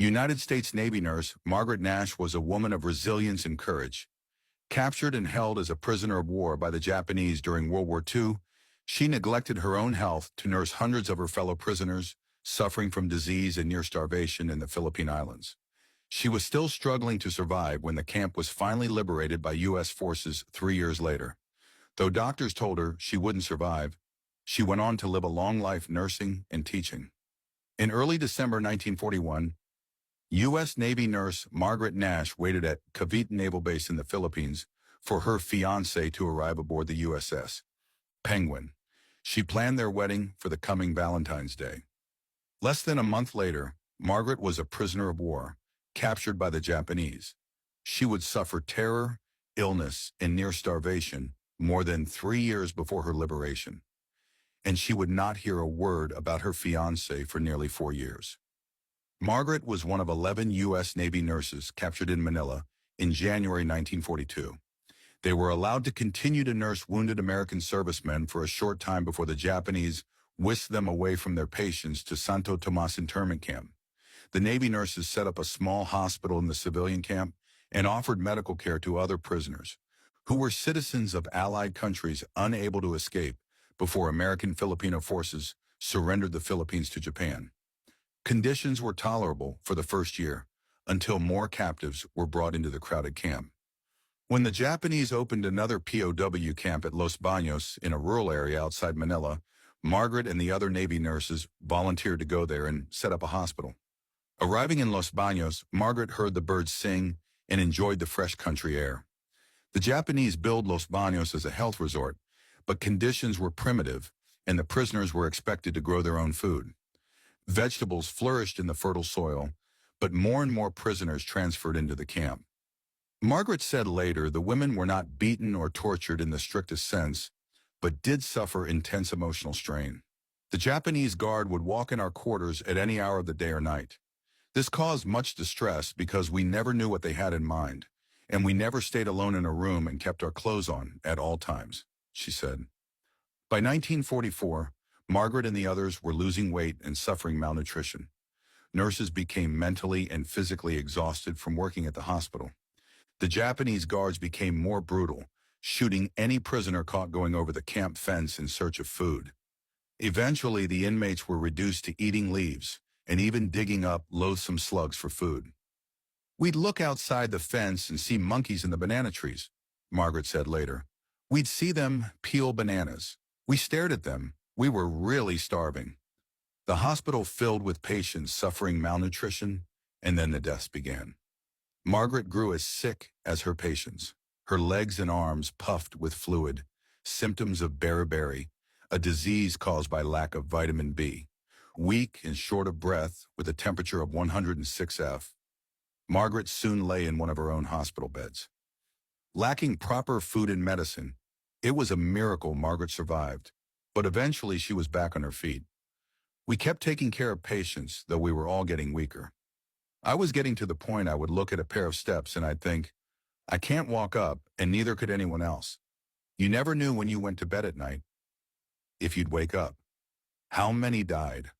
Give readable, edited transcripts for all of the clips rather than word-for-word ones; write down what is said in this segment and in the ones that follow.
United States Navy nurse Margaret Nash was a woman of resilience and courage. Captured and held as a prisoner of war by the Japanese during World War II, she neglected her own health to nurse hundreds of her fellow prisoners suffering from disease and near starvation in the Philippine Islands. She was still struggling to survive when the camp was finally liberated by U.S. forces 3 years later. Though doctors told her she wouldn't survive, she went on to live a long life nursing and teaching. In early December 1941, U.S. Navy nurse Margaret Nash waited at Cavite Naval Base in the Philippines for her fiancé to arrive aboard the USS Penguin. She planned their wedding for the coming Valentine's Day. Less than a month later, Margaret was a prisoner of war, captured by the Japanese. She would suffer terror, illness, and near starvation more than 3 years before her liberation. And she would not hear a word about her fiancé for nearly 4 years. Margaret was one of 11 U.S. Navy nurses captured in Manila in January 1942. They were allowed to continue to nurse wounded American servicemen for a short time before the Japanese whisked them away from their patients to Santo Tomas internment camp. The Navy nurses set up a small hospital in the civilian camp and offered medical care to other prisoners, who were citizens of Allied countries unable to escape before American Filipino forces surrendered the Philippines to Japan. Conditions were tolerable for the first year, until more captives were brought into the crowded camp. When the Japanese opened another POW camp at Los Baños in a rural area outside Manila, Margaret and the other Navy nurses volunteered to go there and set up a hospital. Arriving in Los Baños, Margaret heard the birds sing and enjoyed the fresh country air. The Japanese billed Los Baños as a health resort, but conditions were primitive, and the prisoners were expected to grow their own food. Vegetables flourished in the fertile soil, but more and more prisoners transferred into the camp. Margaret said later the women were not beaten or tortured in the strictest sense, but did suffer intense emotional strain. The Japanese guard would walk in our quarters at any hour of the day or night. This caused much distress because we never knew what they had in mind, and we never stayed alone in a room and kept our clothes on at all times, she said. By 1944, Margaret and the others were losing weight and suffering malnutrition. Nurses became mentally and physically exhausted from working at the hospital. The Japanese guards became more brutal, shooting any prisoner caught going over the camp fence in search of food. Eventually, the inmates were reduced to eating leaves and even digging up loathsome slugs for food. "We'd look outside the fence and see monkeys in the banana trees," Margaret said later. "We'd see them peel bananas. We stared at them. We were really starving." The hospital filled with patients suffering malnutrition, and then the deaths began. Margaret grew as sick as her patients. Her legs and arms puffed with fluid, symptoms of beriberi, a disease caused by lack of vitamin B. Weak and short of breath, with a temperature of 106 F, Margaret soon lay in one of her own hospital beds. Lacking proper food and medicine, it was a miracle Margaret survived, but eventually she was back on her feet. We kept taking care of patients, though we were all getting weaker. I was getting to the point I would look at a pair of steps and I'd think, I can't walk up, and neither could anyone else. You never knew when you went to bed at night if you'd wake up. How many died?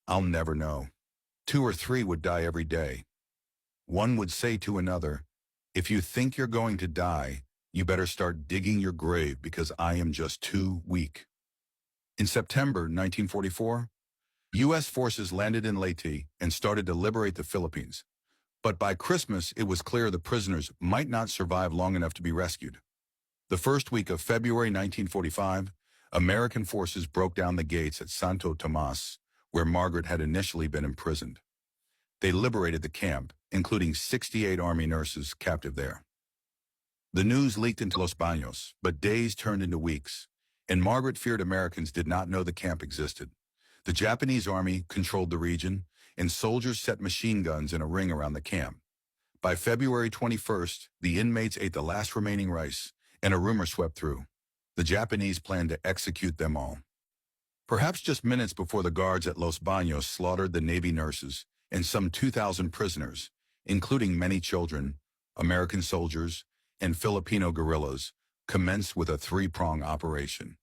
I'll never know. 2 or 3 would die every day. One would say to another, if you think you're going to die, you better start digging your grave because I am just too weak. In September 1944, U.S. forces landed in Leyte and started to liberate the Philippines. But by Christmas, it was clear the prisoners might not survive long enough to be rescued. The first week of February 1945, American forces broke down the gates at Santo Tomas, where Margaret had initially been imprisoned. They liberated the camp, including 68 Army nurses captive there. The news leaked into Los Baños, but days turned into weeks, and Margaret feared Americans did not know the camp existed. The Japanese army controlled the region, and soldiers set machine guns in a ring around the camp. By February 21st, the inmates ate the last remaining rice, and a rumor swept through. The Japanese planned to execute them all. Perhaps just minutes before the guards at Los Baños slaughtered the Navy nurses and some 2,000 prisoners, including many children, American soldiers, and Filipino guerrillas, commenced with a 3-prong operation.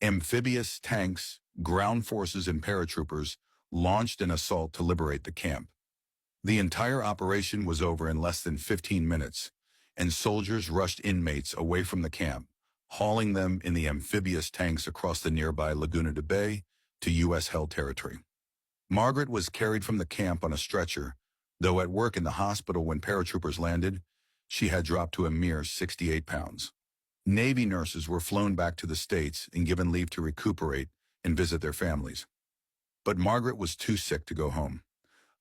Amphibious tanks, ground forces, and paratroopers launched an assault to liberate the camp. The entire operation was over in less than 15 minutes, and soldiers rushed inmates away from the camp, hauling them in the amphibious tanks across the nearby Laguna de Bay to U.S.-held territory. Margaret was carried from the camp on a stretcher, though at work in the hospital when paratroopers landed, she had dropped to a mere 68 pounds. Navy nurses were flown back to the States and given leave to recuperate and visit their families. But Margaret was too sick to go home.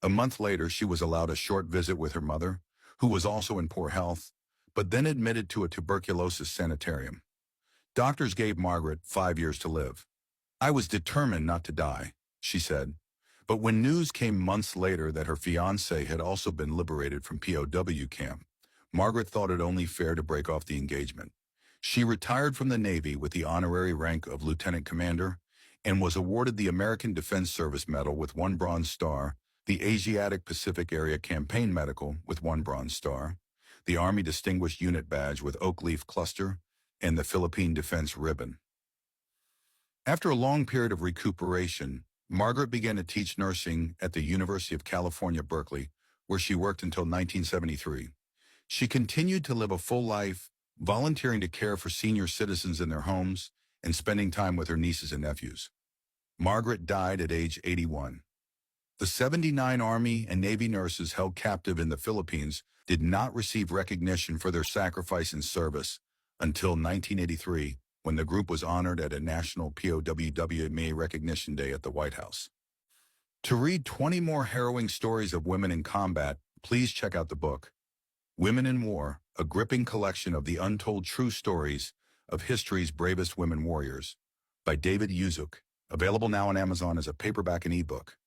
A month later, she was allowed a short visit with her mother, who was also in poor health, but then admitted to a tuberculosis sanitarium. Doctors gave Margaret 5 years to live. "I was determined not to die," she said. But when news came months later that her fiancé had also been liberated from POW camp, Margaret thought it only fair to break off the engagement. She retired from the Navy with the honorary rank of Lieutenant Commander and was awarded the American Defense Service Medal with 1 Bronze Star, the Asiatic Pacific Area Campaign Medical with 1 Bronze Star, the Army Distinguished Unit Badge with Oak Leaf Cluster, and the Philippine Defense Ribbon. After a long period of recuperation, Margaret began to teach nursing at the University of California, Berkeley, where she worked until 1973. She continued to live a full life, volunteering to care for senior citizens in their homes and spending time with her nieces and nephews. Margaret died at age 81. The 79 Army and Navy nurses held captive in the Philippines did not receive recognition for their sacrifice and service until 1983, when the group was honored at a national POW Recognition Day at the White House. To read 20 more harrowing stories of women in combat, please check out the book, Women in War, a gripping collection of the untold true stories of history's bravest women warriors, by David Yuzuk, available now on Amazon as a paperback and ebook.